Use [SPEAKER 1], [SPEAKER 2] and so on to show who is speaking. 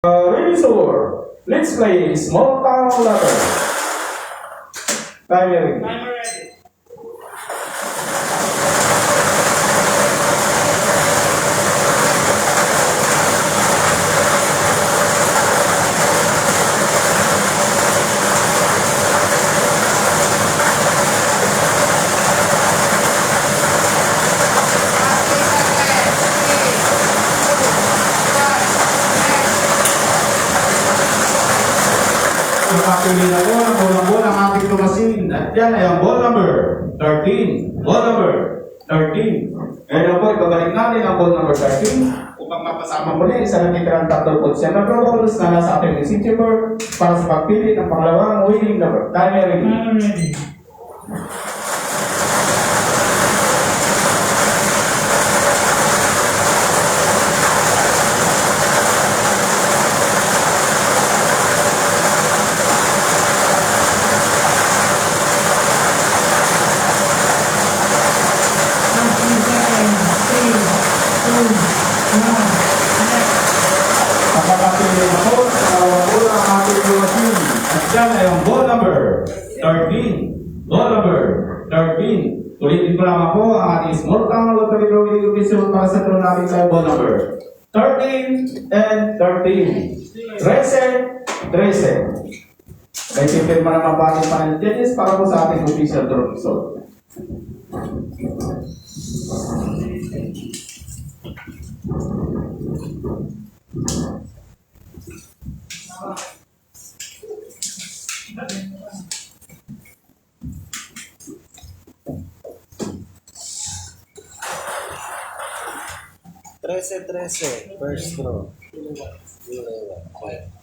[SPEAKER 1] Ready, sir. Let's play small town letter. Timer.
[SPEAKER 2] Timer ready.
[SPEAKER 1] Nakapili na po ng bola ang ating tumasin. At yan ay ang ball number 13. Ball number 13. Ngayon po, ibabalik natin ang ball number 13 upang mapasama muli sa natitirang 37 balls na nasa ating receiver para sa pagpili ng pangalawang winning number. Timer ready.
[SPEAKER 2] Timer ready.
[SPEAKER 1] Nakapili na po sa bola ang ating tumasin. At yan ay ang ball number 13. Ball number 13. Ulitin ko lamang po ang ating small town lottery drawing episode para sa draw natin sa ball number 13 and 13. 13. May pipirma naman pa ating panel judges para po sa ating official draw result.
[SPEAKER 3] Trece, first row. Okay.